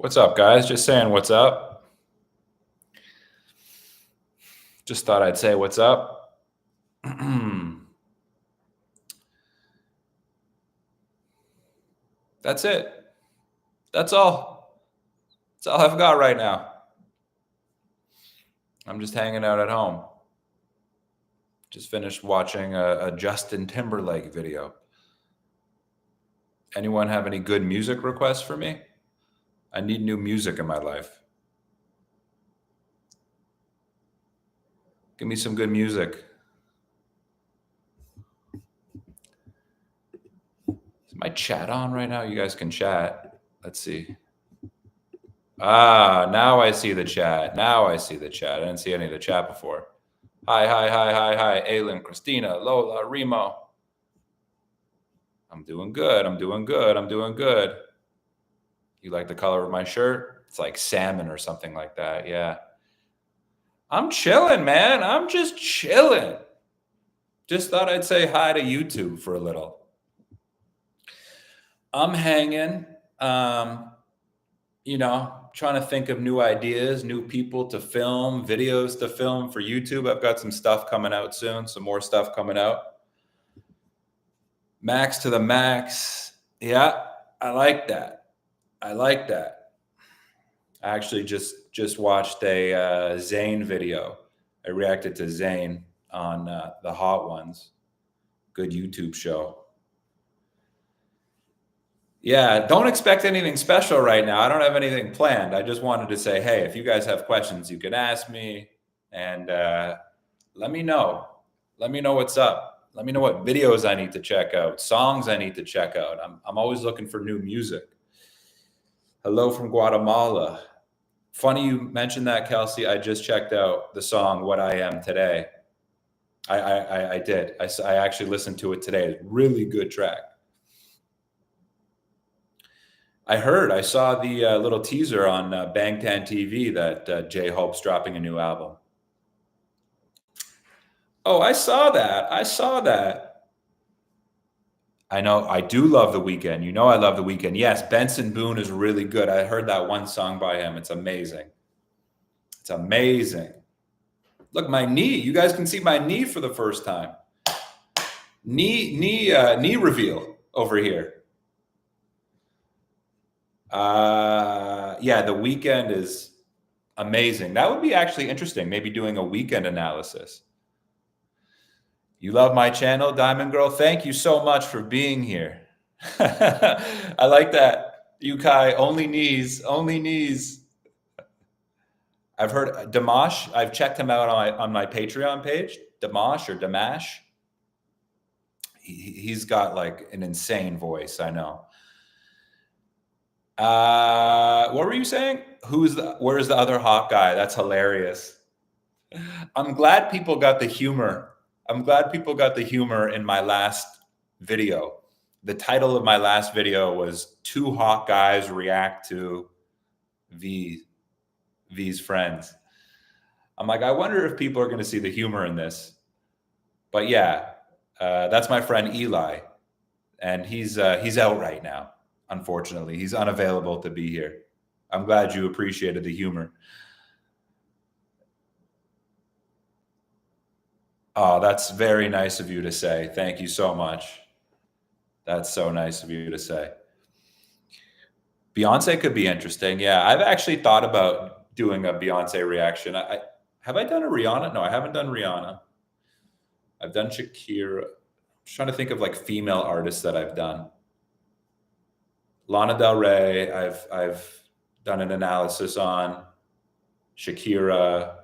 What's up, guys? Just saying what's up. Just thought I'd say what's up. That's it. That's all. That's all I've got right now. I'm just hanging out at home. Just finished watching a Justin Timberlake video. Anyone have any good music requests for me? I need new music in my life. Give me some good music. Is my chat on right now? You guys can chat. Let's see. Now I see the chat. Now I see the chat. I didn't see any of the chat before. Hi. Aylin, Christina, Lola, Remo. I'm doing good. You like the color of my shirt? It's like salmon or something like that. Yeah. I'm chilling, man. I'm just chilling. Just thought I'd say hi to YouTube for a little. I'm hanging, trying to think of new ideas, new people to film, videos to film for YouTube. I've got some stuff coming out soon, some more stuff coming out. Max to the max. Yeah, I like that. I actually just watched a Zayn video. I reacted to Zayn on the Hot Ones. Good YouTube show. Yeah, don't expect anything special right now. I don't have anything planned. I just wanted to say, hey, if you guys have questions, you can ask me, and let me know. Let me know what's up. Let me know what videos I need to check out, songs I need to check out. I'm always looking for new music. Hello from Guatemala. Funny you mentioned that, Kelsey. I just checked out the song "What I Am Today." I did. I actually listened to it today. Really good track. I saw the little teaser on Bangtan TV that J-Hope's dropping a new album. Oh, I saw that. I know. I do love The Weeknd. You know I love The Weeknd. Yes, Benson Boone is really good. I heard that one song by him. It's amazing. Look, my knee. You guys can see my knee for the first time. Knee reveal over here. Yeah, The Weeknd is amazing. That would be actually interesting. Maybe doing a Weeknd analysis. You love my channel, Diamond Girl. Thank you so much for being here. I like that. Yukai, only knees. I've heard Dimash. I've checked him out on my Patreon page. Dimash. He's got like an insane voice. I know. What were you saying? Where's the other hot guy? That's hilarious. I'm glad people got the humor. In my last video. The title of my last video was "Two Hot Guys React to V's Friends." I'm like, I wonder if people are going to see the humor in this. But yeah, that's my friend Eli, and he's out right now. Unfortunately, he's unavailable to be here. I'm glad you appreciated the humor. Oh, that's very nice of you to say. Thank you so much. That's so nice of you to say. Beyonce could be interesting. Yeah, I've actually thought about doing a Beyonce reaction. Have I done a Rihanna? No, I haven't done Rihanna. I've done Shakira. I'm just trying to think of like female artists that I've done. Lana Del Rey, I've done an analysis on. Shakira,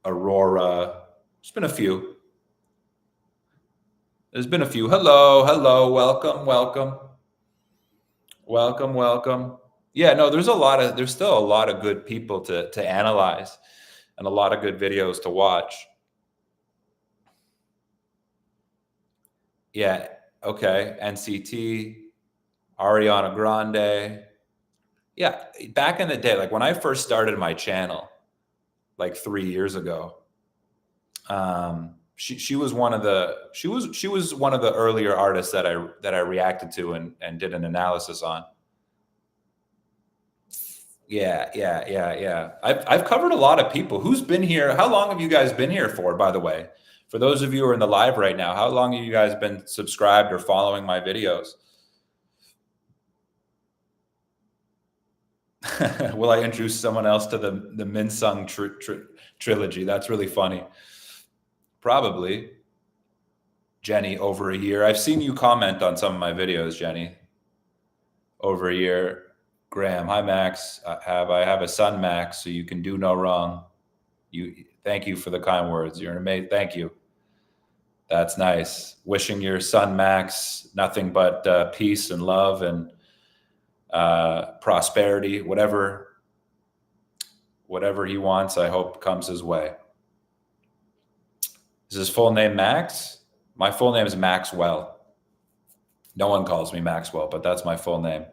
Aurora. There's been a few. Hello. Welcome. Yeah, no, there's still a lot of good people to analyze and a lot of good videos to watch. Yeah, okay. NCT, Ariana Grande. Yeah, back in the day, like when I first started my channel, like 3 years ago, she was one of the earlier artists that I reacted to and did an analysis on. Yeah. I've covered a lot of people. Who's been here? How long have you guys been here for, by the way? For those of you who are in the live right now, how long have you guys been subscribed or following my videos? Will I introduce someone else to the Minsung trilogy? That's really funny. Probably. Jenny, over a year. I've seen you comment on some of my videos, Jenny. Over a year. Graham, hi Max. I have a son, Max, so you can do no wrong. Thank you for the kind words. You're amazing. Thank you. That's nice. Wishing your son Max nothing but peace and love and prosperity, whatever he wants, I hope comes his way. Is his full name Max? My full name is Maxwell. No one calls me Maxwell, but that's my full name.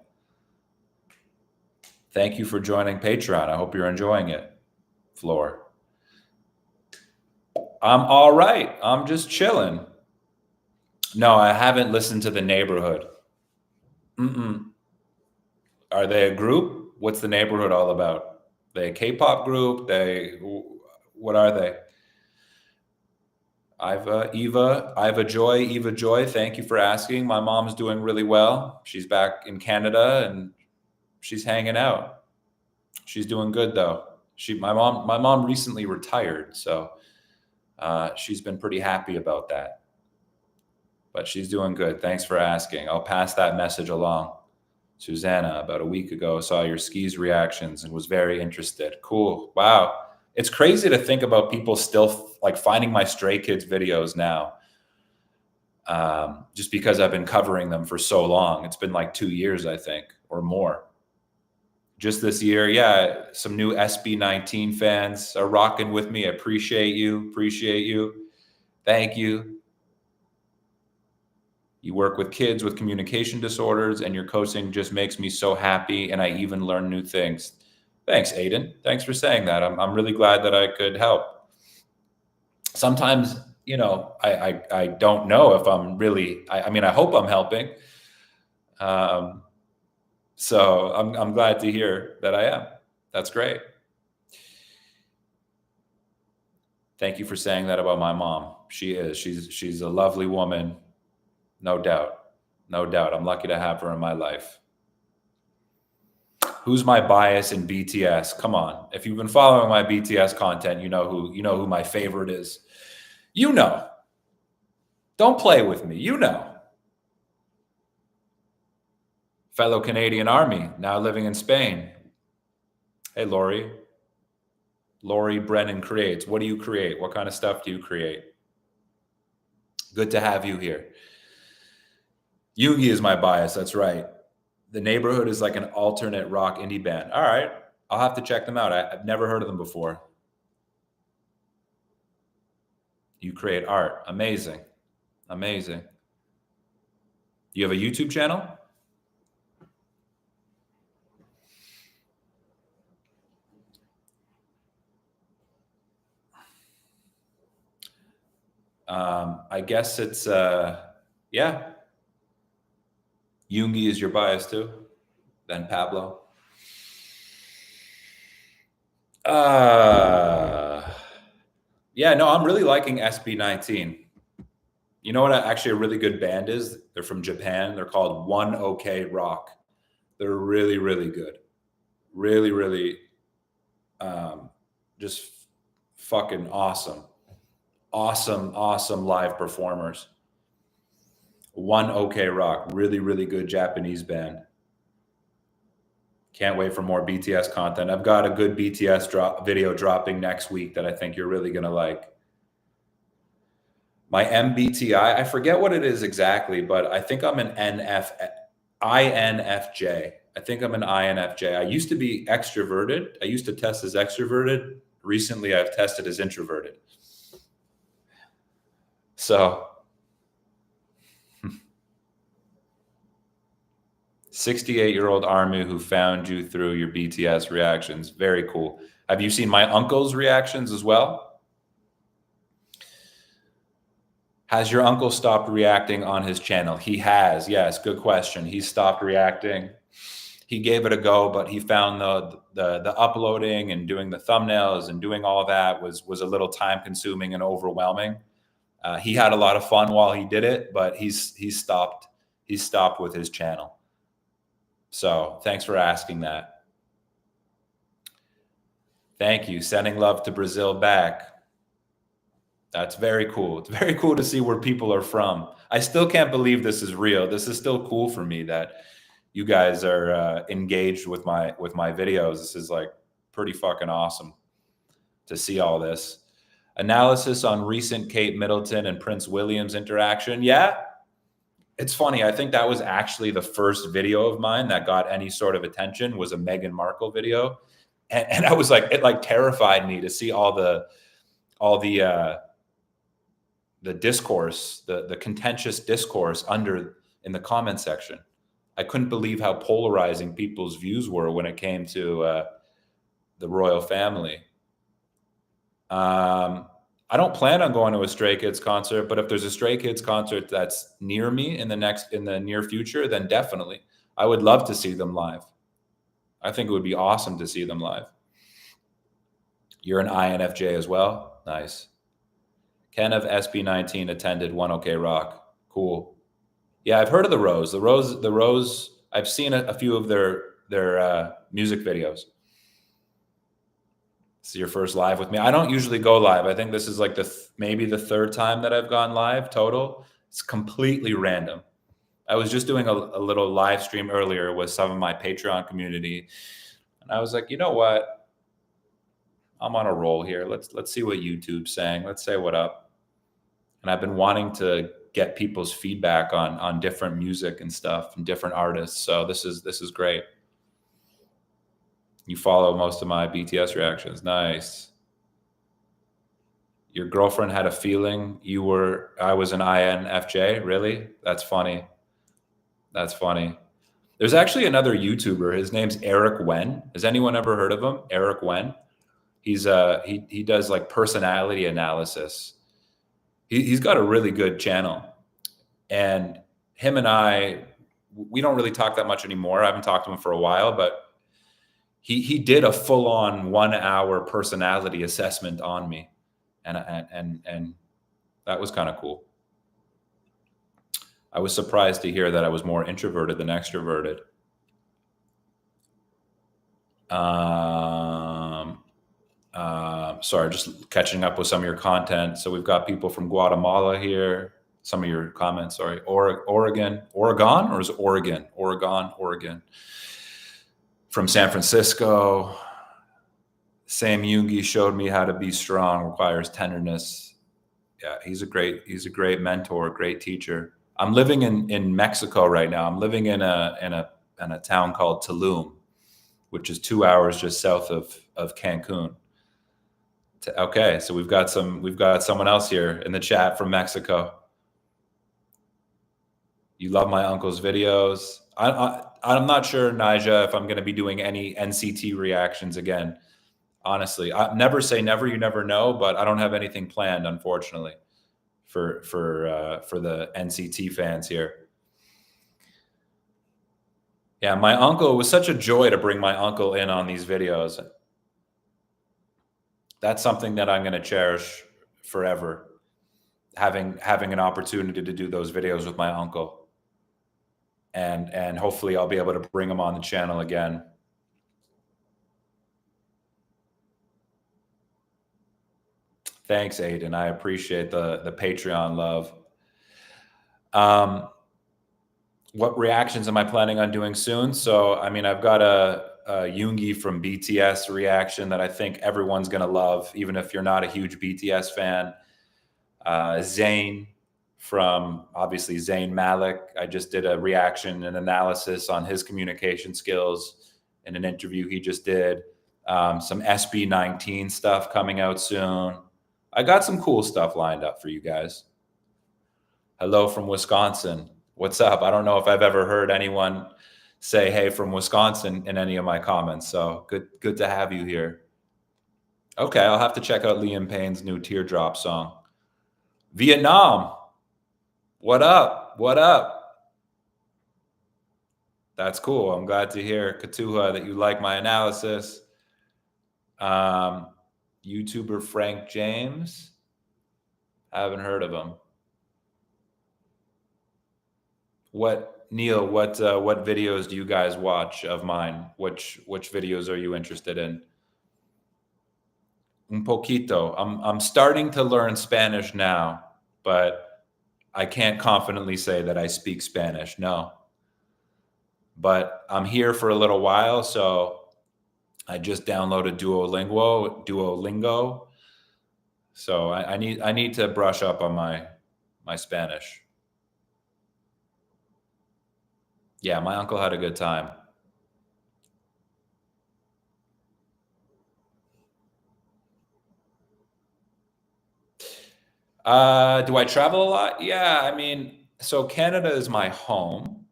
Thank you for joining Patreon. I hope you're enjoying it, Floor. I'm all right. I'm just chilling. No, I haven't listened to The Neighborhood. Are they a group? What's The Neighborhood all about? Are they a K-pop group? What are they? Eva Joy, thank you for asking. My mom's doing really well. She's back in Canada and she's hanging out. She's doing good though. My mom recently retired, so she's been pretty happy about that. But she's doing good. Thanks for asking. I'll pass that message along. Susanna, about a week ago, saw your skis reactions and was very interested. Cool. Wow. It's crazy to think about people still like finding my Stray Kids videos now. Just because I've been covering them for so long. It's been like 2 years, I think, or more. Just this year. Yeah. Some new SB19 fans are rocking with me. I appreciate you. Thank you. You work with kids with communication disorders and your coaching just makes me so happy. And I even learn new things. Thanks, Aiden. Thanks for saying that. I'm really glad that I could help. Sometimes, I don't know if I'm really, I hope I'm helping. So I'm glad to hear that I am. That's great. Thank you for saying that about my mom. She's a lovely woman. No doubt. I'm lucky to have her in my life. Who's my bias in BTS? Come on. If you've been following my BTS content, you know who my favorite is. Don't play with me. Fellow Canadian Army, now living in Spain. Hey, Lori. Lori Brennan creates. What do you create? What kind of stuff do you create? Good to have you here. Yoongi is my bias. That's right. The Neighborhood is like an alternate rock indie band. All right. I'll have to check them out. I've never heard of them before. You create art. Amazing. You have a YouTube channel? I guess it's, yeah. Yoongi is your bias too? Then Pablo? Yeah, no, I'm really liking SB19. You know what actually a really good band is? They're from Japan. They're called One OK Rock. They're really, really good. Really, really just fucking awesome. Awesome live performers. One OK Rock. Really, really good Japanese band. Can't wait for more BTS content. I've got a good BTS video dropping next week that I think you're really going to like. My MBTI, I forget what it is exactly, but I think I'm an INFJ. I think I'm an INFJ. I used to be extroverted. I used to test as extroverted. Recently, I've tested as introverted. So 68-year-old Army who found you through your BTS reactions. Very cool. Have you seen my uncle's reactions as well? Has your uncle stopped reacting on his channel? He has. Yes, good question. He stopped reacting. he gave it a go, but he found the uploading and doing the thumbnails and doing all that was a little time consuming and overwhelming. He had a lot of fun while he did it, but he's stopped with his channel. So thanks for asking that. Thank you. Sending love to Brazil back. That's very cool. It's very cool to see where people are from. I still can't believe this is real. This is still cool for me that you guys are engaged with my videos. This is like pretty fucking awesome to see all this. Analysis on recent Kate Middleton and Prince William's interaction. Yeah, it's funny. I think that was actually the first video of mine that got any sort of attention, was a Meghan Markle video. And I was like, it like terrified me to see all the discourse, the contentious discourse in the comment section. I couldn't believe how polarizing people's views were when it came to the royal family. I don't plan on going to a Stray Kids concert, but if there's a Stray Kids concert that's near me in the near future, then definitely. I would love to see them live. I think it would be awesome to see them live. You're an INFJ as well? Nice. Ken of SB19 attended One OK Rock. Cool. Yeah, I've heard of the Rose. The Rose. I've seen a few of their music videos. This is your first live with me. I don't usually go live. I think this is like maybe the third time that I've gone live total. It's completely random. I was just doing a little live stream earlier with some of my Patreon community, and I was like, you know what? I'm on a roll here. Let's see what YouTube's saying. Let's say what up. And I've been wanting to get people's feedback on different music and stuff and different artists. So this is great. You follow most of my BTS reactions. Nice. Your girlfriend had a feeling I was an INFJ. Really? That's funny. That's funny. There's actually another YouTuber. His name's Eric Wen. Has anyone ever heard of him? Eric Wen. He's he does like personality analysis. He's got a really good channel, and him and we don't really talk that much anymore. I haven't talked to him for a while, but he did a full-on 1 hour personality assessment on me, and that was kind of cool. I was surprised to hear that I was more introverted than extroverted. Sorry, just catching up with some of your content. So we've got people from Guatemala here. Some of your comments, sorry. Oregon, or is it Oregon? Oregon. From San Francisco. Sam Yoongi showed me how to be strong, requires tenderness. Yeah, he's a great mentor, great teacher. I'm living in Mexico right now. I'm living in a town called Tulum, which is 2 hours just south of Cancun. Okay, so we've got someone else here in the chat from Mexico. You love my uncle's videos. I'm not sure, Nija, if I'm going to be doing any NCT reactions again. Honestly, I never say never. You never know, but I don't have anything planned, unfortunately, for the NCT fans here. Yeah, my uncle, it was such a joy to bring my uncle in on these videos. That's something that I'm going to cherish forever. Having an opportunity to do those videos with my uncle, and hopefully I'll be able to bring him on the channel again. Thanks, Aiden. I appreciate the Patreon love. What reactions am I planning on doing soon? So, I mean, I've got a Yoongi from BTS reaction that I think everyone's going to love, even if you're not a huge BTS fan. Zayn from, obviously, Zayn Malik. I just did a reaction and analysis on his communication skills in an interview he just did. Some SB19 stuff coming out soon. I got some cool stuff lined up for you guys. Hello from Wisconsin. What's up? I don't know if I've ever heard anyone say hey from Wisconsin in any of my comments. So good to have you here. Okay, I'll have to check out Liam Payne's new Teardrop song. Vietnam. What up? What up? That's cool. I'm glad to hear, Katuha, that you like my analysis. YouTuber Frank James. I haven't heard of him. Neil? What videos do you guys watch of mine? Which videos are you interested in? Un poquito. I'm starting to learn Spanish now, but I can't confidently say that I speak Spanish. No, but I'm here for a little while, so I just downloaded Duolingo. So I need to brush up on my Spanish. Yeah, my uncle had a good time. Do I travel a lot? Yeah, I mean, so Canada is my home.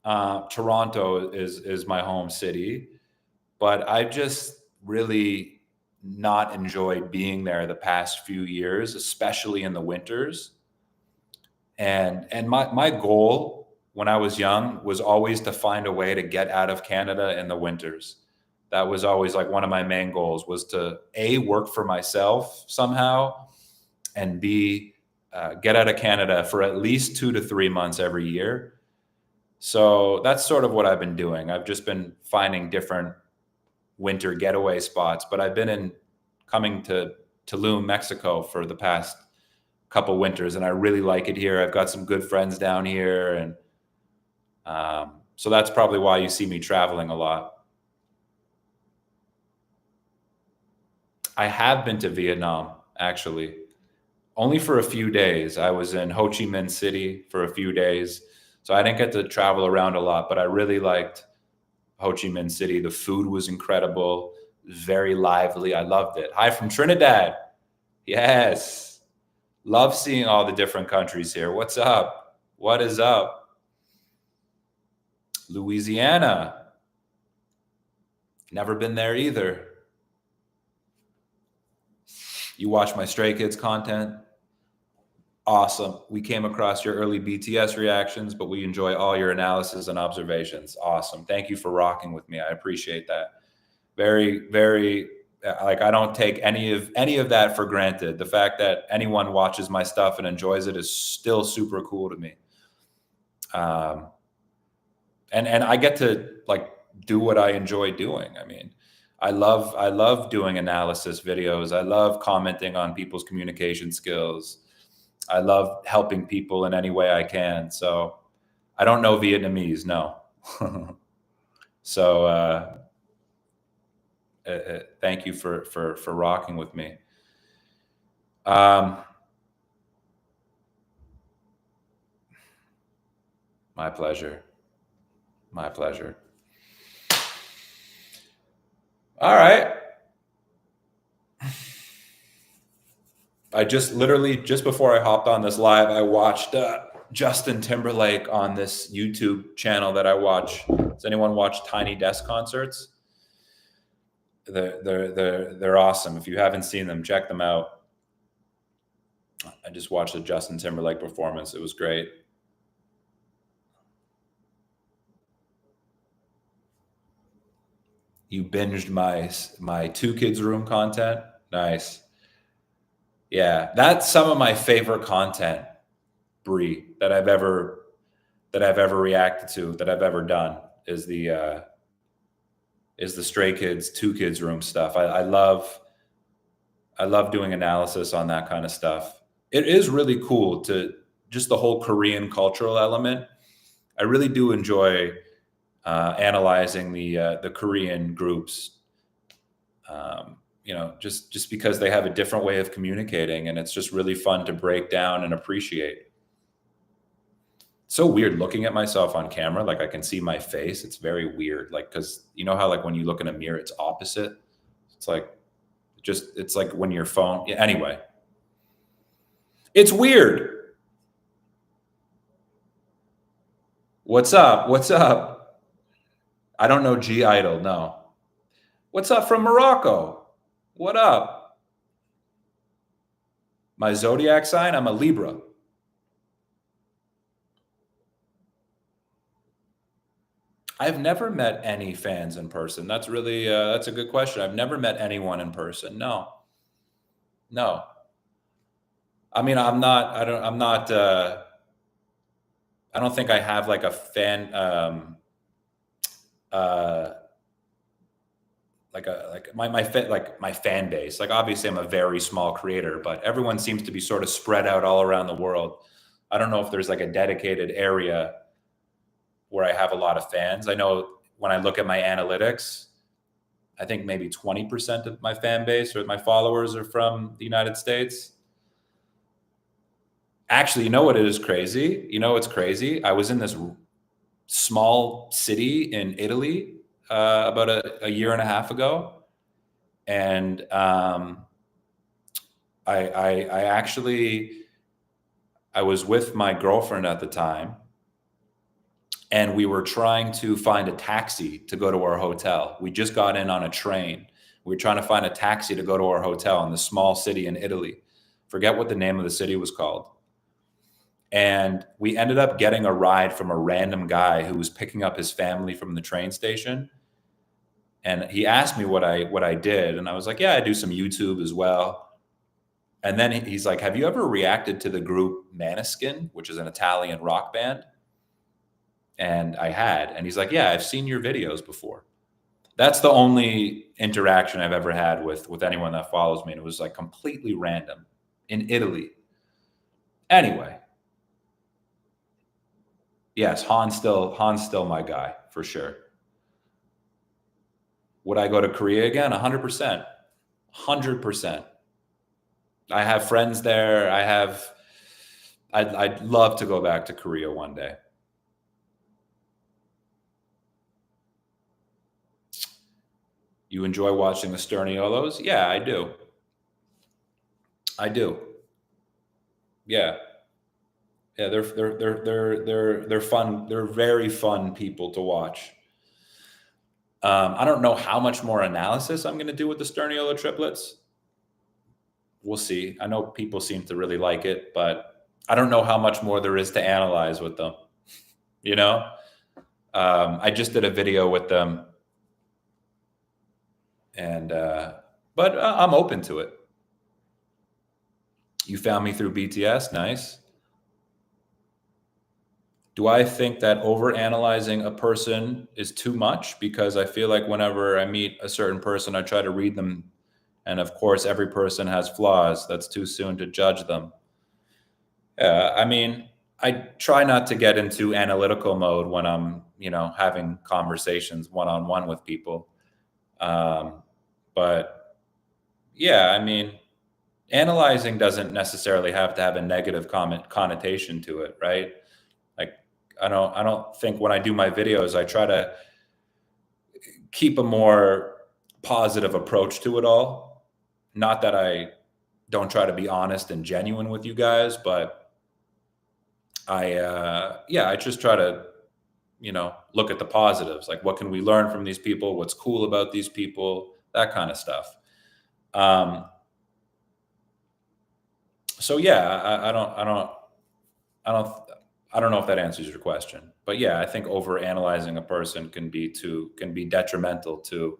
Toronto is my home city, but I've just really not enjoyed being there the past few years, especially in the winters. And my goal when I was young was always to find a way to get out of Canada in the winters. That was always like one of my main goals, was to A, work for myself somehow, and B, get out of Canada for at least 2 to 3 months every year. So that's sort of what I've been doing. I've just been finding different winter getaway spots, but I've been coming to Tulum, Mexico for the past couple winters, and I really like it here. I've got some good friends down here, and so that's probably why you see me traveling a lot. I have been to Vietnam, actually, only for a few days. I was in Ho Chi Minh City for a few days, so I didn't get to travel around a lot, but I really liked Ho Chi Minh City. The food was incredible, very lively. I loved it. Hi from Trinidad. Yes. Love seeing all the different countries here. What's up? What is up? Louisiana. Never been there either. You watch my Stray Kids content? Awesome. We came across your early BTS reactions, but we enjoy all your analysis and observations. Awesome. Thank you for rocking with me. I appreciate that. Very, very, like, I don't take any of that for granted. The fact that anyone watches my stuff and enjoys it is still super cool to me. And I get to like do what I enjoy doing. I mean, I love doing analysis videos. I love commenting on people's communication skills. I love helping people in any way I can. So I don't know Vietnamese, no. So thank you for rocking with me. My pleasure. My pleasure. All right. I just literally, just before I hopped on this live, I watched Justin Timberlake on this YouTube channel that I watch. Does anyone watch Tiny Desk concerts? They're awesome. If you haven't seen them, check them out. I just watched a Justin Timberlake performance. It was great. You binged my Two Kids Room content. Nice. Yeah, that's some of my favorite content, Bree, that I've ever reacted to, that I've ever done, is the Stray Kids, Two Kids Room stuff. I love doing analysis on that kind of stuff. It is really cool to just the whole Korean cultural element. I really do enjoy analyzing the Korean groups. You know, just because they have a different way of communicating, and it's just really fun to break down and appreciate. It's so weird looking at myself on camera. Like, I can see my face. It's very weird. Like, because you know how like when you look in a mirror, it's opposite. It's like it's like when your phone. Yeah, anyway, it's weird. What's up? What's up? I don't know G Idol. No. What's up from Morocco? What up? My zodiac sign? I'm a Libra. I've never met any fans in person. That's really that's a good question. I've never met anyone in person. No, no. I mean, I'm not. I don't. I'm not. I don't think I have like a fan. Uh, like my fan base. Like obviously, I'm a very small creator, but everyone seems to be sort of spread out all around the world. I don't know if there's like a dedicated area where I have a lot of fans. I know when I look at my analytics, I think maybe 20% of my fan base or my followers are from the United States. Actually, you know what is crazy? You know what's crazy? I was in this small city in Italy about a year and a half ago, and I actually I was with my girlfriend at the time, and we were trying to find a taxi to go to our hotel. We just got in on a train. We were trying to find a taxi to go to our hotel in the small city in Italy. Forget what the name of the city was called. And we ended up getting a ride from a random guy who was picking up his family from the train station. And he asked me what I did, and I was like, "Yeah, I do some YouTube as well." And then he's like, "Have you ever reacted to the group Maneskin, which is an Italian rock band?" And I had, and he's like, "Yeah, I've seen your videos before." That's the only interaction I've ever had with anyone that follows me, and it was like completely random in Italy. Anyway, yes, Han's still my guy for sure. Would I go to Korea again? 100%. 100%. I have friends there. I'd love to go back to Korea one day. You enjoy watching the Sterniolos? Yeah, I do. I do. Yeah. Yeah, they're fun. They're very fun people to watch. I don't know how much more analysis I'm going to do with the Sterniolo triplets. We'll see. I know people seem to really like it, but I don't know how much more there is to analyze with them. You know, I just did a video with them, and but I'm open to it. You found me through BTS, nice. Do I think that over analyzing a person is too much? Because I feel like whenever I meet a certain person, I try to read them. And of course, every person has flaws. That's too soon to judge them. I mean, I try not to get into analytical mode when I'm, having conversations one on one with people. Um, but yeah, I mean, analyzing doesn't necessarily have to have a negative comment connotation to it, right? Like, I don't think when I do my videos, I try to keep a more positive approach to it all. Not that I don't try to be honest and genuine with you guys, but I just try to, look at the positives. Like, what can we learn from these people? What's cool about these people? That kind of stuff. Um, so yeah, I don't, I don't know if that answers your question, but yeah, I think over analyzing a person can be detrimental to,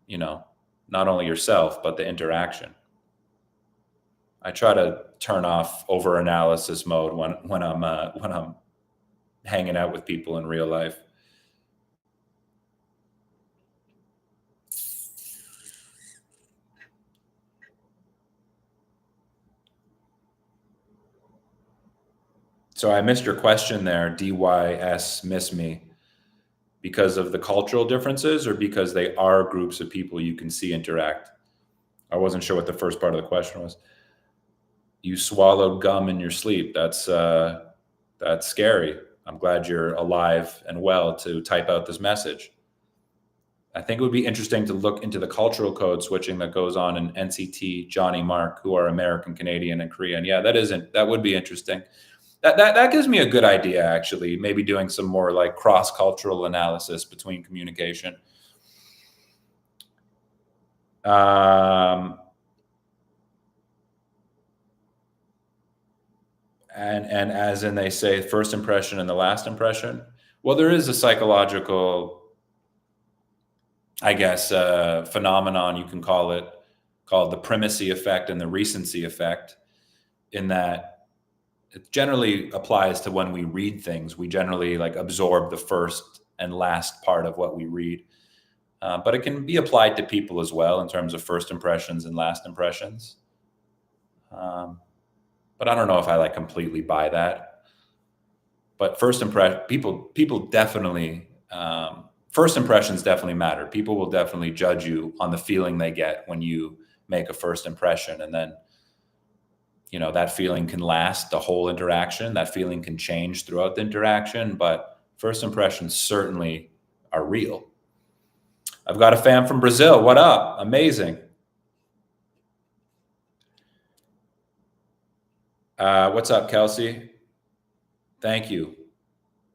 you know, not only yourself but the interaction. I try to turn off over analysis mode when I'm hanging out with people in real life. So I missed your question there. DYS miss me because of the cultural differences or because they are groups of people you can see interact. I wasn't sure what the first part of the question was. You swallowed gum in your sleep. That's scary. I'm glad you're alive and well to type out this message. I think it would be interesting to look into the cultural code switching that goes on in NCT, Johnny Mark, who are American, Canadian, and Korean. Yeah, that would be interesting. That gives me a good idea, actually. Maybe doing some more like cross cultural analysis between communication. And as in they say, first impression and the last impression. Well, there is a psychological, I guess, phenomenon, you can call it, called the primacy effect and the recency effect, in that it generally applies to when we read things. We generally like absorb the first and last part of what we read. But it can be applied to people as well in terms of first impressions and last impressions. But I don't know if I like completely buy that. But people definitely, first impressions definitely matter. People will definitely judge you on the feeling they get when you make a first impression. And then, that feeling can last the whole interaction. That feeling can change throughout the interaction, but first impressions certainly are real. I've got a fan from Brazil. What up? Amazing. What's up, Kelsey? Thank you.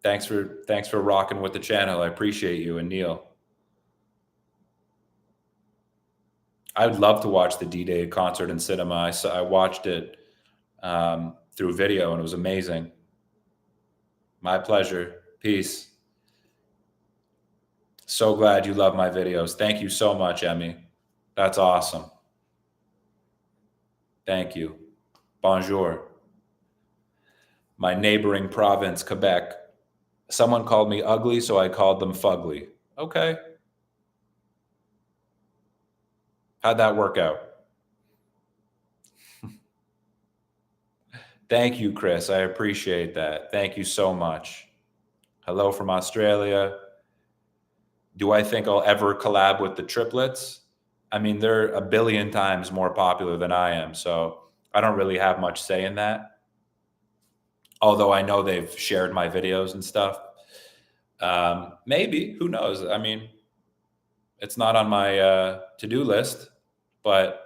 Thanks for rocking with the channel. I appreciate you, and Neil. I would love to watch the D-Day concert in cinema. I watched it through video, and it was amazing. My pleasure. Peace. So glad you love my videos. Thank you so much, Emmy. That's awesome. Thank you. Bonjour. My neighboring province, Quebec. Someone called me ugly, so I called them fugly. Okay. How'd that work out? Thank you, Chris. I appreciate that. Thank you so much. Hello from Australia. Do I think I'll ever collab with the triplets? I mean, they're a billion times more popular than I am, so I don't really have much say in that. Although I know they've shared my videos and stuff. Maybe, who knows? I mean, it's not on my to-do list, but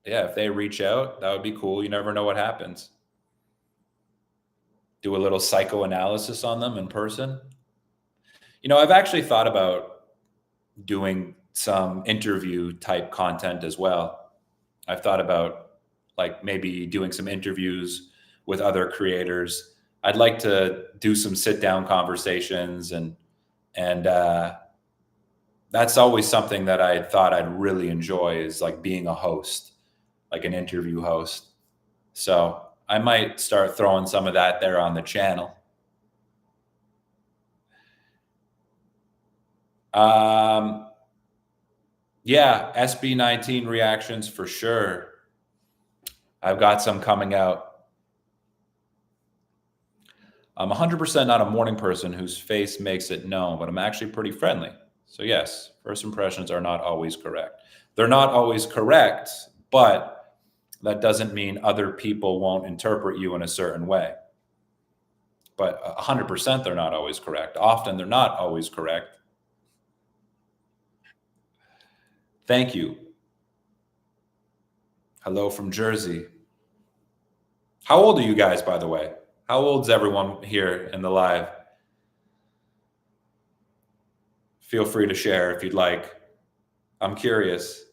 yeah, if they reach out, that would be cool. You never know what happens. Do a little psychoanalysis on them in person. I've actually thought about doing some interview type content as well. I've thought about like maybe doing some interviews with other creators. I'd like to do some sit down conversations, and that's always something that I thought I'd really enjoy, is like being a host, like an interview host. So I might start throwing some of that there on the channel. Yeah, SB19 reactions for sure. I've got some coming out. I'm 100% not a morning person whose face makes it known, but I'm actually pretty friendly. So yes, first impressions are not always correct. They're not always correct, but that doesn't mean other people won't interpret you in a certain way. But 100% they're not always correct. Often they're not always correct. Thank you. Hello from Jersey. How old are you guys, by the way? How old's everyone here in the live? Feel free to share if you'd like. I'm curious.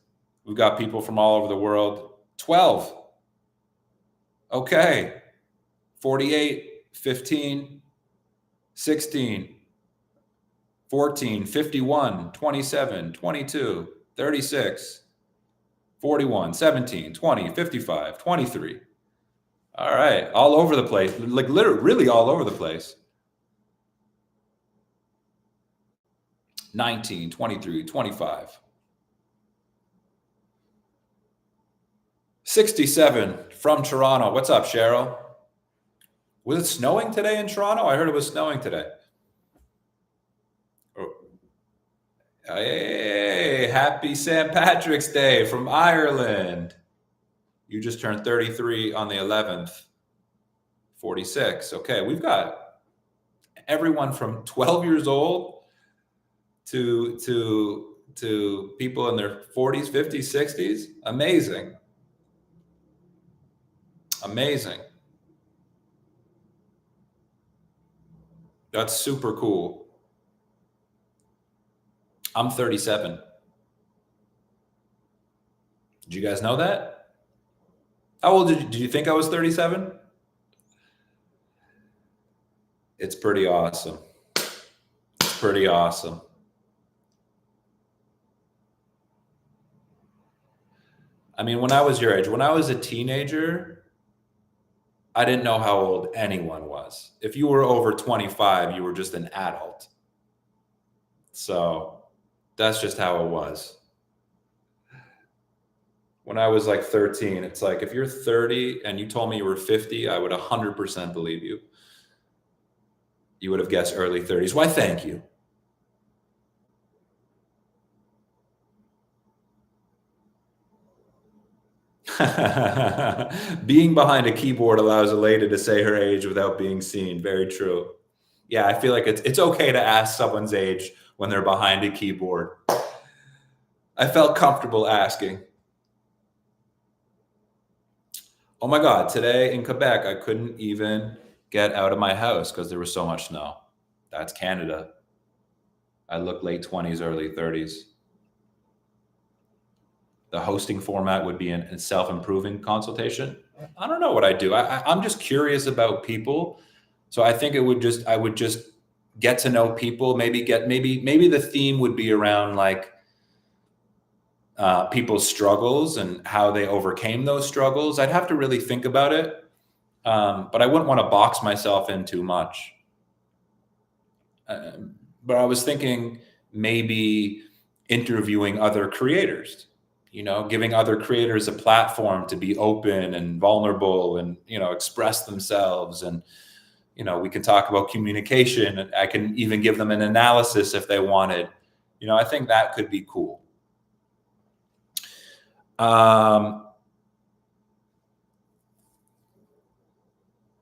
We've got people from all over the world. 12. Okay. 48, 15, 16, 14, 51, 27, 22, 36, 41, 17, 20, 55, 23. All right. All over the place. Like literally, really all over the place. 19, 23, 25. 67 from Toronto. What's up, Cheryl? Was it snowing today in Toronto? I heard it was snowing today. Hey, happy St. Patrick's Day from Ireland. You just turned 33 on the 11th. 46. Okay, we've got everyone from 12 years old to people in their 40s, 50s, 60s. Amazing. Amazing. That's super cool. I'm 37. Did you guys know that? How old did you think I was 37? It's pretty awesome. It's pretty awesome. I mean, when I was your age, when I was a teenager, I didn't know how old anyone was. If you were over 25, you were just an adult. So that's just how it was. When I was like 13, it's like if you're 30 and you told me you were 50, I would 100% believe you. You would have guessed early 30s. Why, thank you. Being behind a keyboard allows a lady to say her age without being seen. Very true. Yeah, I feel like it's okay to ask someone's age when they're behind a keyboard. I felt comfortable asking. Oh my God, today in Quebec, I couldn't even get out of my house because there was so much snow. That's Canada. I look late 20s, early 30s. The hosting format would be in self-improving consultation. I don't know what I do. I'm just curious about people. So I think I would just get to know people, maybe the theme would be around like people's struggles and how they overcame those struggles. I'd have to really think about it. But I wouldn't want to box myself in too much. But I was thinking maybe interviewing other creators, giving other creators a platform to be open and vulnerable and, express themselves. And, we can talk about communication, and I can even give them an analysis if they wanted. I think that could be cool.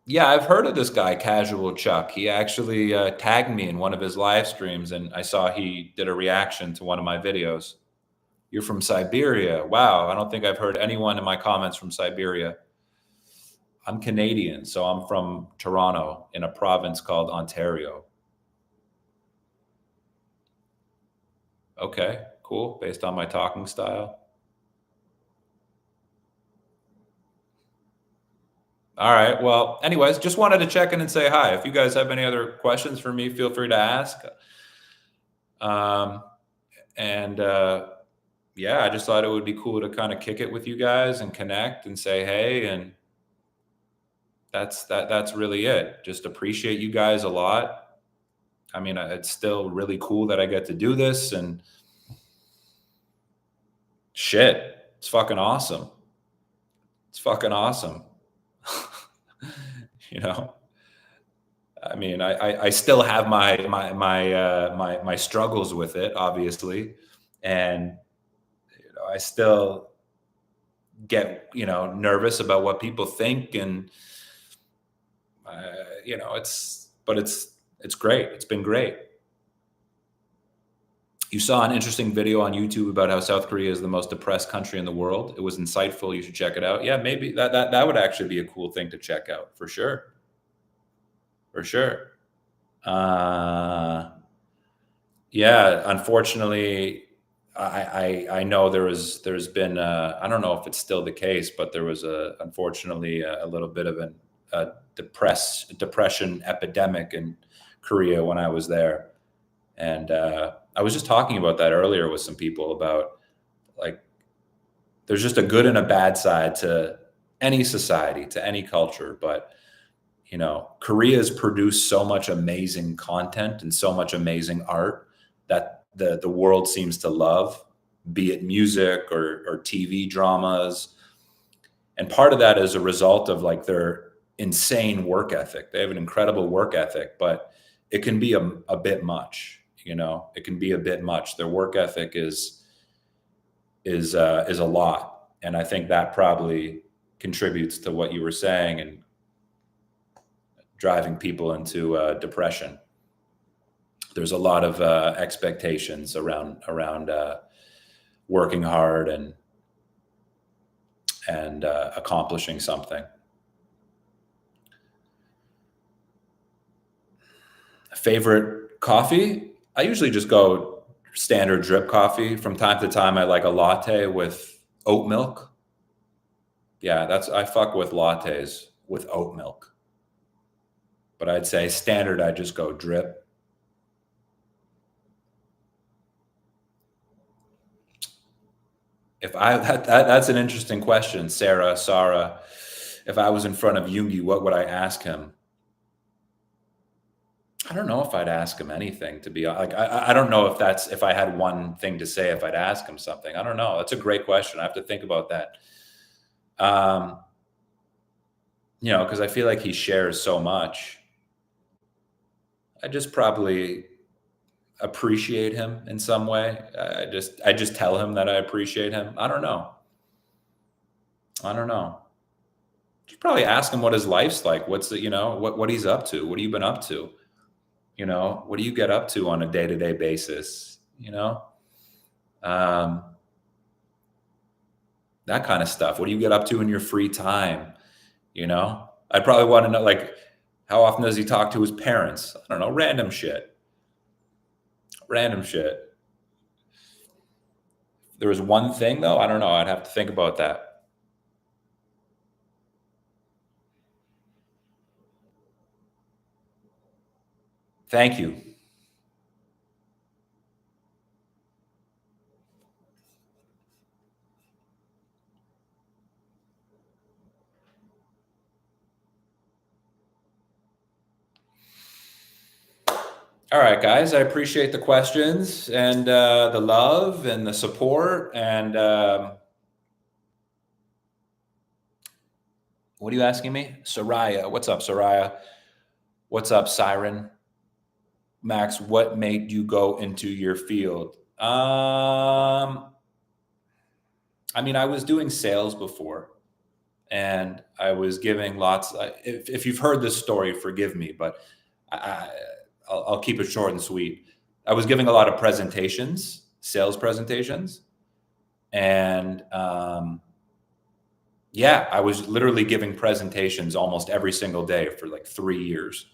Yeah, I've heard of this guy, Casual Chuck. He actually tagged me in one of his live streams, and I saw he did a reaction to one of my videos. You're from Siberia. Wow, I don't think I've heard anyone in my comments from Siberia. I'm Canadian, so I'm from Toronto in a province called Ontario. Okay, cool. Based on my talking style. All right. Well, anyways, just wanted to check in and say hi. If you guys have any other questions for me, feel free to ask. And yeah, I just thought it would be cool to kind of kick it with you guys and connect and say hey. And that's really it. Just appreciate you guys a lot. I mean, it's still really cool that I get to do this, and shit, it's fucking awesome. It's fucking awesome. I mean, I still have my struggles with it, obviously, and I still get nervous about what people think, and it's great. It's been great. You saw an interesting video on YouTube about how South Korea is the most depressed country in the world. It was insightful. You should check it out. Yeah, maybe that would actually be a cool thing to check out for sure. For sure. Yeah, unfortunately, I know there's been I don't know if it's still the case, but there was unfortunately a little bit of a depression epidemic in Korea when I was there, and I was just talking about that earlier with some people about like there's just a good and a bad side to any society, to any culture, but Korea's produced so much amazing content and so much amazing art that the world seems to love, be it music or TV dramas. And part of that is a result of like their insane work ethic. They have an incredible work ethic, but it can be a bit much, it can be a bit much. Their work ethic is a lot. And I think that probably contributes to what you were saying and driving people into depression. There's a lot of expectations around working hard and accomplishing something. Favorite coffee? I usually just go standard drip coffee. From time to time, I like a latte with oat milk. Yeah, I fuck with lattes with oat milk. but I'd say standard, I just go drip. That's an interesting question, Sarah. If I was in front of Yoongi, what would I ask him? I don't know if I'd ask him anything, to be like, I don't know if I had one thing to say, if I'd ask him something. I don't know. That's a great question. I have to think about that. Because I feel like he shares so much. I just probably appreciate him in some way. I just tell him that I appreciate him. I don't know. Just probably ask him what his life's like. What's what he's up to. What have you been up to? What do you get up to on a day-to-day basis? That kind of stuff. What do you get up to in your free time? I'd probably want to know, like, how often does he talk to his parents? I don't know, random shit. There was one thing, though, I don't know. I'd have to think about that. Thank you. All right, guys, I appreciate the questions and the love and the support. And what are you asking me? Soraya. What's up, Soraya? What's up, Siren? Max, what made you go into your field? I mean, I was doing sales before, and I was giving lots. If you've heard this story, forgive me, but I'll keep it short and sweet. I was giving a lot of presentations, sales presentations. And yeah, I was literally giving presentations almost every single day for like 3 years.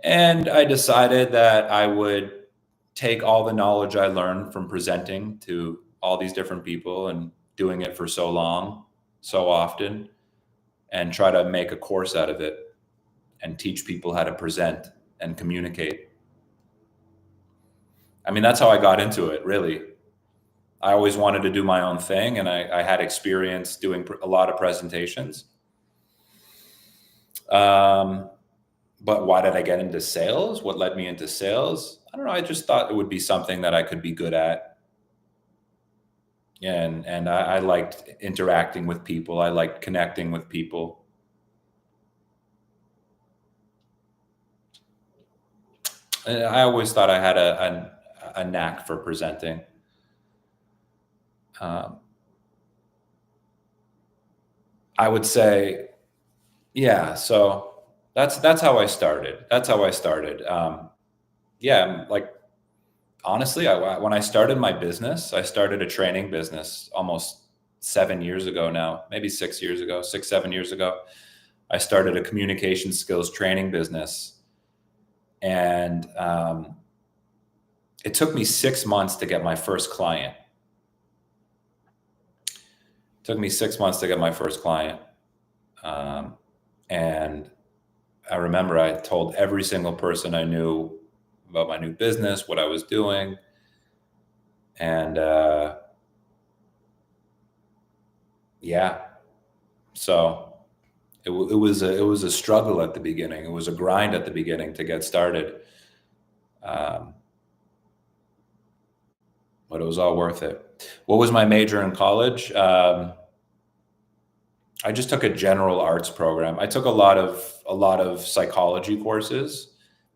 And I decided that I would take all the knowledge I learned from presenting to all these different people and doing it for so long, so often, and try to make a course out of it and teach people how to present and communicate. I mean, that's how I got into it, really. I always wanted to do my own thing, and I had experience doing a lot of presentations. But why did I get into sales? What led me into sales? I don't know. I just thought it would be something that I could be good at. And I liked interacting with people. I liked connecting with people. And I always thought I had a knack for presenting. I would say, yeah. So that's how I started. Yeah, like, honestly, when I started my business, I started a training business almost 7 years ago now, maybe 6 years ago, 7 years ago. I started a communication skills training business, and it took me 6 months to get my first client. And I remember I told every single person I knew about my new business, what I was doing. And yeah, so it was a struggle at the beginning. It was a grind at the beginning to get started. But it was all worth it. What was my major in college? I just took a general arts program. I took a lot of psychology courses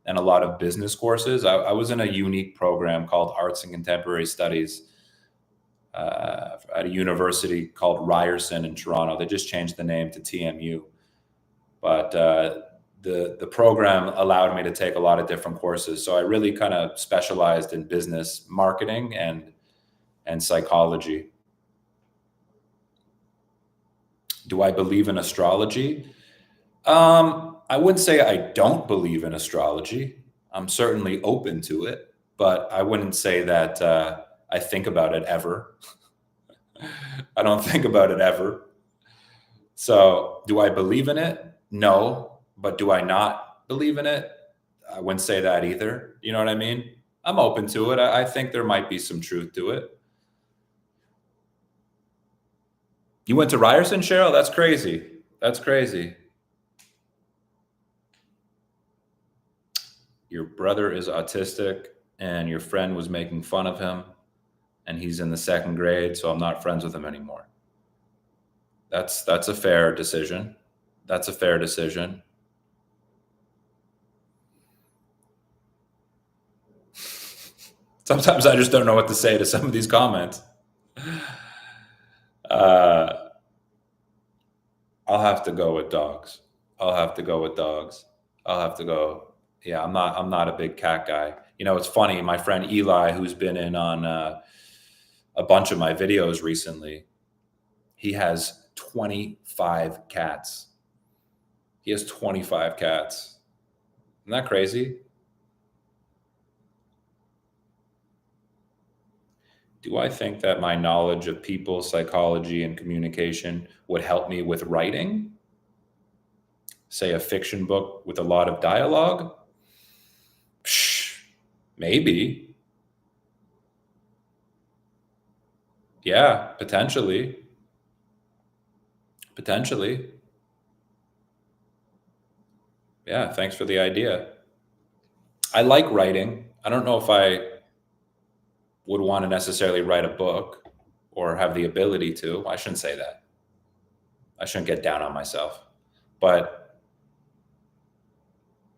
and a lot of business courses. I was in a unique program called Arts and Contemporary Studies at a university called Ryerson in Toronto. They just changed the name to TMU. But the program allowed me to take a lot of different courses. So I really kind of specialized in business marketing and psychology. Do I believe in astrology? I wouldn't say I don't believe in astrology. I'm certainly open to it, but I wouldn't say that I think about it ever. I don't think about it ever. So do I believe in it? No. But do I not believe in it. I wouldn't say that either. You know what I mean? I'm open to it. I think there might be some truth to it. You went to Ryerson, Cheryl? That's crazy. That's crazy. Your brother is autistic and your friend was making fun of him and he's in the 2nd grade, so I'm not friends with him anymore. That's a fair decision. That's a fair decision. Sometimes I just don't know what to say to some of these comments. I'll have to go with dogs. I'll have to go with dogs. I'll have to go. Yeah, I'm not a big cat guy. You know, it's funny. My friend Eli, who's been in on a bunch of my videos recently, he has 25 cats. He has 25 cats. Isn't that crazy? Do I think that my knowledge of people, psychology, and communication would help me with writing? Say a fiction book with a lot of dialogue? Maybe. Yeah, potentially. Potentially. Yeah, thanks for the idea. I like writing. I don't know if I would want to necessarily write a book or have the ability to. I shouldn't say that. I shouldn't get down on myself. But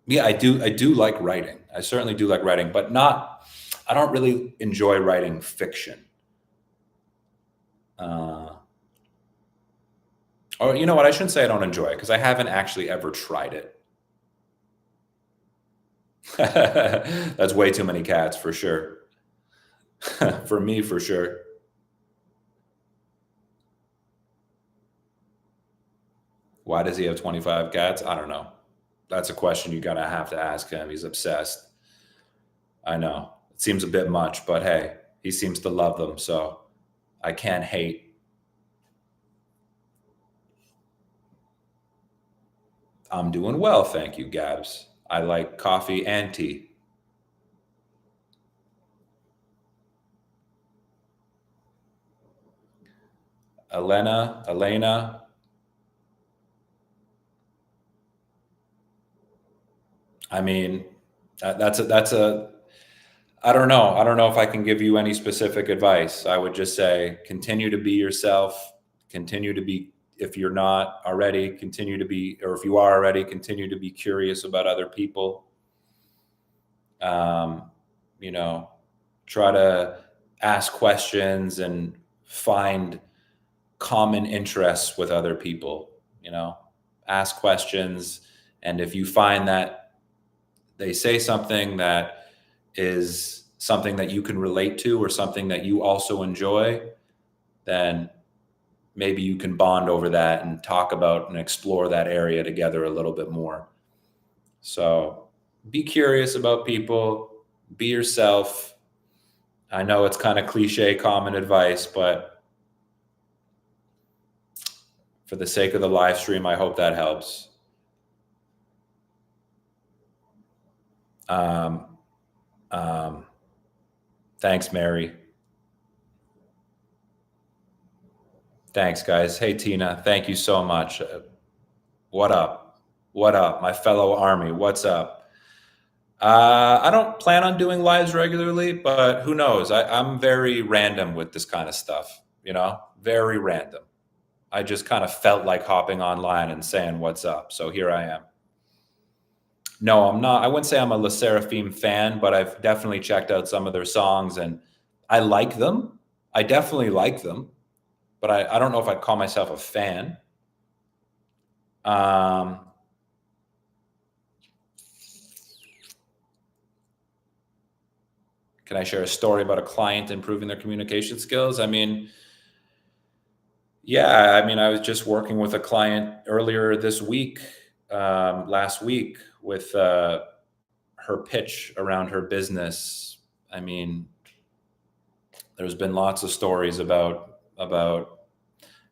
yeah, I do like writing. I certainly do like writing, but I don't really enjoy writing fiction. Or you know what? I shouldn't say I don't enjoy it because I haven't actually ever tried it. That's way too many cats for sure. For me, for sure. Why does he have 25 cats? I don't know. That's a question you're gonna have to ask him. He's obsessed. I know. It seems a bit much, but hey, he seems to love them, so I can't hate. I'm doing well, thank you, Gabs. I like coffee and tea. Elena, I mean, that's a I don't know. I don't know if I can give you any specific advice. I would just say continue to be yourself, continue to be if you're not already, continue to be or if you are already, continue to be curious about other people. Um, you know, try to ask questions and find common interests with other people, you know. Ask questions and if you find that they say something that is something that you can relate to or something that you also enjoy, then maybe you can bond over that and talk about and explore that area together a little bit more. So be curious about people, be yourself. I know it's kind of cliche common advice, but for the sake of the live stream, I hope that helps. Thanks, Mary. Thanks, guys. Hey, Tina, thank you so much. What up? What up, my fellow army? What's up? I don't plan on doing lives regularly, but who knows? I'm very random with this kind of stuff, you know, very random. I just kind of felt like hopping online and saying what's up. So here I am. No, I'm not. I wouldn't say I'm a La Seraphim fan, but I've definitely checked out some of their songs and I like them. I definitely like them, but I don't know if I'd call myself a fan. Can I share a story about a client improving their communication skills? I mean, yeah, I mean, I was just working with a client earlier this week, last week, with her pitch around her business. I mean, there's been lots of stories about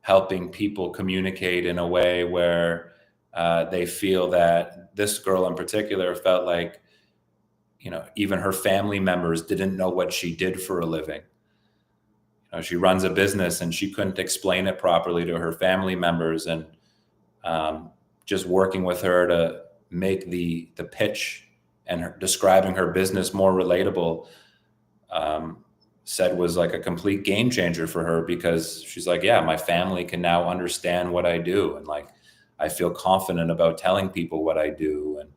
helping people communicate in a way where They feel that this girl in particular felt like, even her family members didn't know what she did for a living. She runs a business and she couldn't explain it properly to her family members. And just working with her to make the pitch and describing her business more relatable, said was like a complete game changer for her, because she's like, yeah, my family can now understand what I do. And like, I feel confident about telling people what I do. And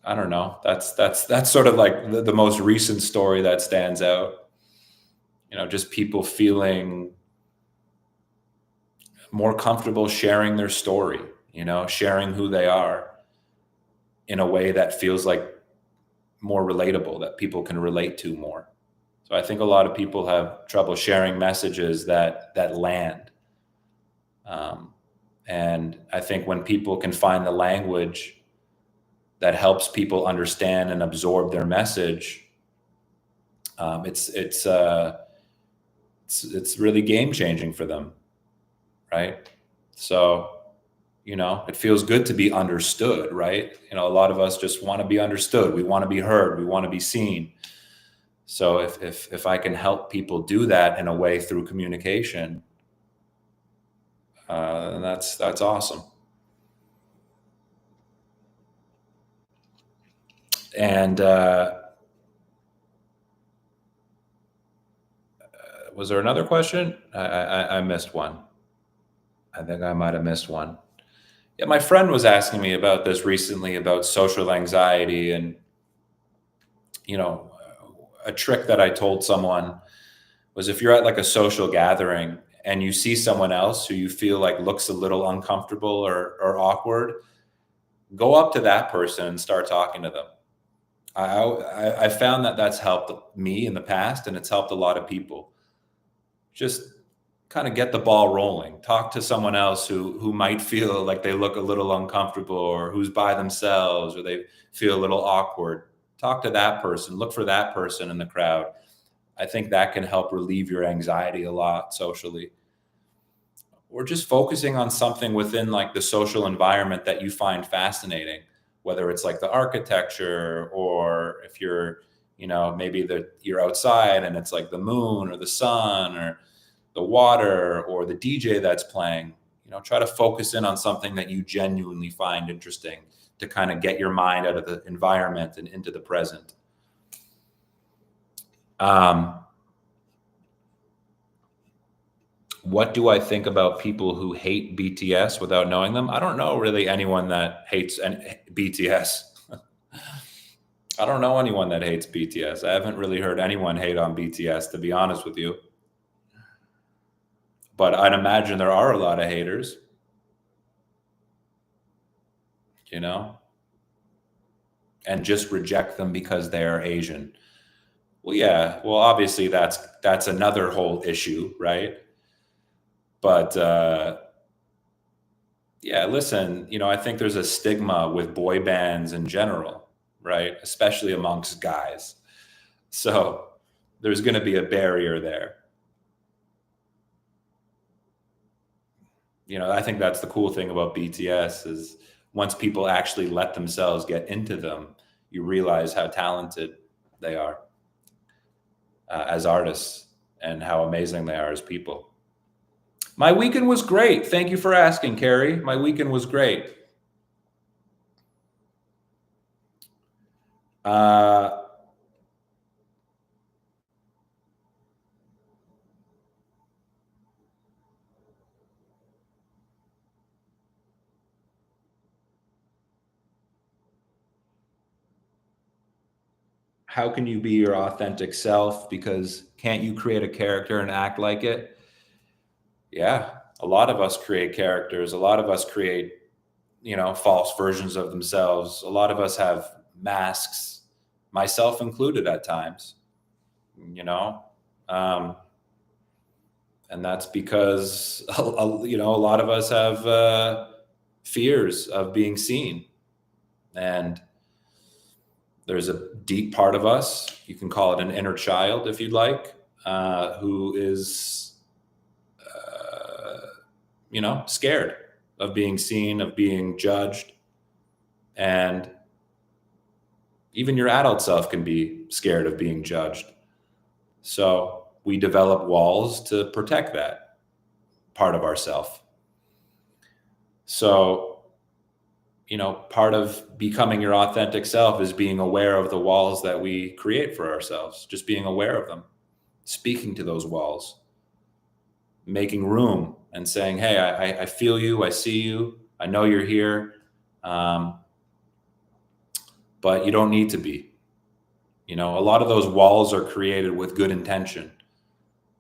I don't know, that's sort of like the most recent story that stands out. Just people feeling more comfortable sharing their story, sharing who they are in a way that feels like more relatable, that people can relate to more. So I think a lot of people have trouble sharing messages that land. And I think when people can find the language that helps people understand and absorb their message, it's really game changing for them, right? So, it feels good to be understood, right? A lot of us just want to be understood. We want to be heard. We want to be seen. So if I can help people do that in a way through communication, that's awesome. And was there another question? I missed one. I think I might have missed one. Yeah, my friend was asking me about this recently, about social anxiety. And a trick that I told someone was, if you're at like a social gathering and you see someone else who you feel like looks a little uncomfortable or awkward, go up to that person and start talking to them. I found that that's helped me in the past, and it's helped a lot of people. Just kind of get the ball rolling. Talk to someone else who might feel like they look a little uncomfortable, or who's by themselves, or they feel a little awkward. Talk to that person. Look for that person in the crowd. I think that can help relieve your anxiety a lot socially. Or just focusing on something within like the social environment that you find fascinating, whether it's like the architecture, or if you're, maybe you're outside and it's like the moon or the sun or the water or the DJ that's playing. Try to focus in on something that you genuinely find interesting, to kind of get your mind out of the environment and into the present. What do I think about people who hate BTS without knowing them? I don't know really anyone that hates BTS. I don't know anyone that hates BTS. I haven't really heard anyone hate on BTS, to be honest with you. But I'd imagine there are a lot of haters, and just reject them because they are Asian. Well, yeah. Well, obviously that's another whole issue, right? But yeah, listen, I think there's a stigma with boy bands in general, right? Especially amongst guys. So there's going to be a barrier there. I think that's the cool thing about BTS, is once people actually let themselves get into them, you realize how talented they are as artists, and how amazing they are as people. My weekend was great. Thank you for asking, Carrie. My weekend was great. How can you be your authentic self? Because can't you create a character and act like it? Yeah, a lot of us create characters. A lot of us create, false versions of themselves. A lot of us have masks, myself included at times, and that's because, a lot of us have fears of being seen. And there's a deep part of us, you can call it an inner child if you'd like, who is, scared of being seen, of being judged. And even your adult self can be scared of being judged. So we develop walls to protect that part of ourself. So, part of becoming your authentic self is being aware of the walls that we create for ourselves, just being aware of them, speaking to those walls, making room and saying, hey, I feel you, I see you, I know you're here, but you don't need to be. A lot of those walls are created with good intention.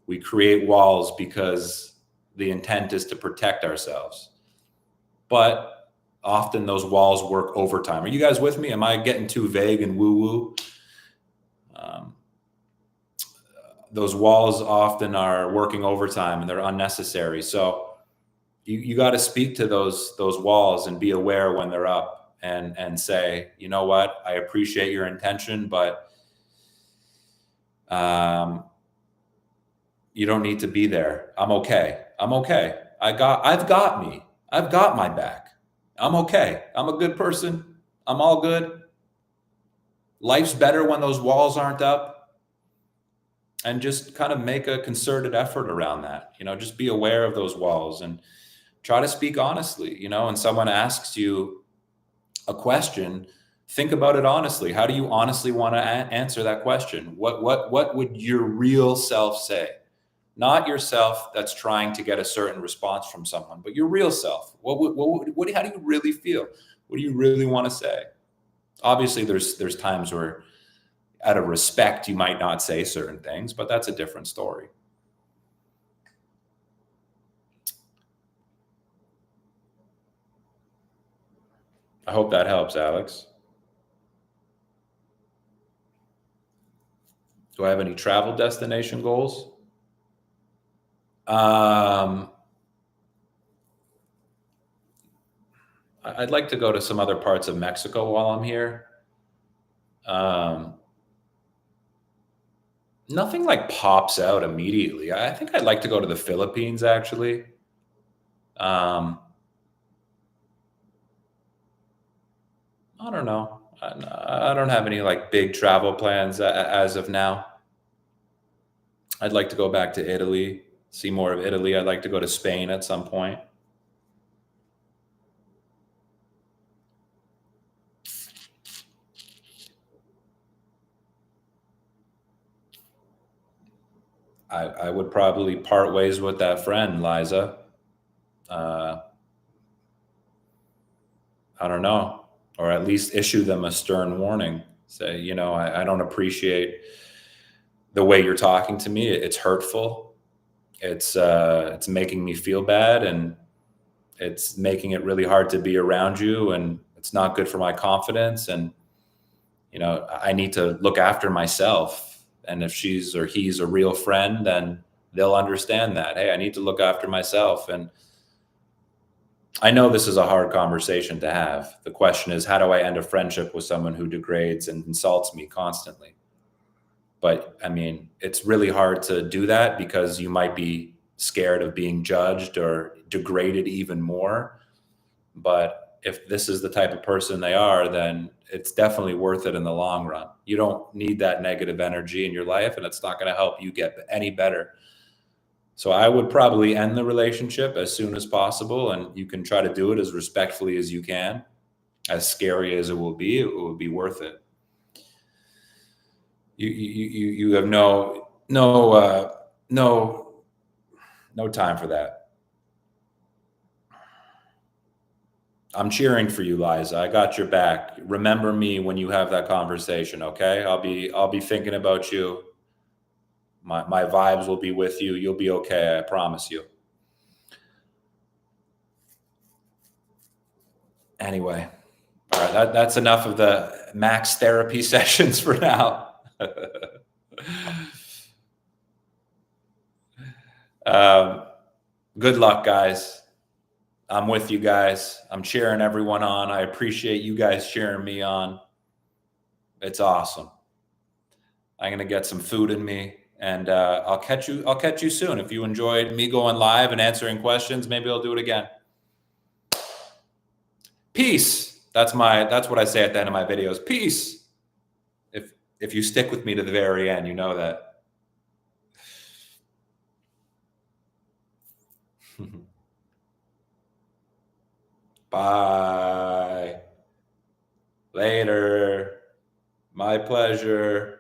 We create walls because the intent is to protect ourselves. But often those walls work overtime. Are you guys with me? Am I getting too vague and woo-woo? Those walls often are working overtime and they're unnecessary. So you got to speak to those walls and be aware when they're up and say, you know what, I appreciate your intention, but you don't need to be there. I'm okay. I've got me. I've got my back. I'm okay. I'm a good person. I'm all good. Life's better when those walls aren't up. And just kind of make a concerted effort around that. Just be aware of those walls and try to speak honestly. When someone asks you a question, think about it honestly. How do you honestly want to answer that question? What would your real self say? Not yourself that's trying to get a certain response from someone, but your real self. How do you really feel? What do you really want to say? Obviously, there's times where, out of respect, you might not say certain things, but that's a different story. I hope that helps, Alex. Do I have any travel destination goals? I'd like to go to some other parts of Mexico while I'm here. Nothing like pops out immediately. I think I'd like to go to the Philippines, actually. I don't know. I don't have any like big travel plans as of now. I'd like to go back to Italy, see more of Italy. I'd like to go to Spain at some point. I would probably part ways with that friend, Liza. I don't know, or at least issue them a stern warning. Say, I don't appreciate the way you're talking to me. It's hurtful. It's making me feel bad, and it's making it really hard to be around you, and it's not good for my confidence. And I need to look after myself. And if she's or he's a real friend, then they'll understand that, hey, I need to look after myself. And I know this is a hard conversation to have. The question is, how do I end a friendship with someone who degrades and insults me constantly? But I mean, it's really hard to do that because you might be scared of being judged or degraded even more. But if this is the type of person they are, then it's definitely worth it in the long run. You don't need that negative energy in your life, and it's not going to help you get any better. So I would probably end the relationship as soon as possible, and you can try to do it as respectfully as you can. As scary as it will be worth it. You have no time for that. I'm cheering for you, Liza. I got your back. Remember me when you have that conversation, okay? I'll be thinking about you. My vibes will be with you. You'll be okay, I promise you. Anyway, all right, that's enough of the max therapy sessions for now. Good luck, guys. I'm with you guys. I'm cheering everyone on. I appreciate you guys cheering me on. It's awesome. I'm gonna get some food in me, and I'll catch you soon. If you enjoyed me going live and answering questions, maybe I'll do it again. Peace. That's what I say at the end of my videos. Peace. If you stick with me to the very end, you know that. Bye. Later. My pleasure.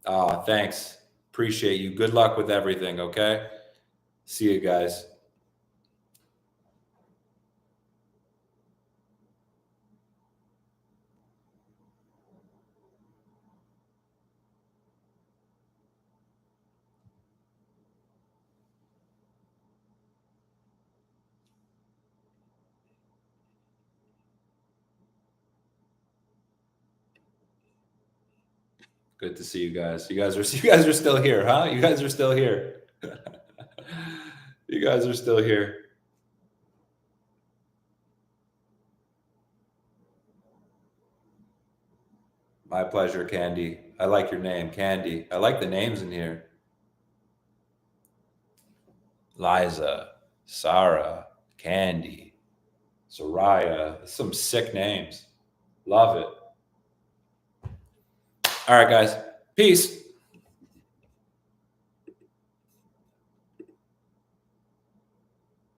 Oh, thanks. Appreciate you. Good luck with everything, okay? See you guys. Good to see you guys. You guys are still here, huh? You guys are still here. You guys are still here. My pleasure, Candy. I like your name, Candy. I like the names in here. Liza, Sarah, Candy, Soraya. Some sick names. Love it. All right, guys. Peace.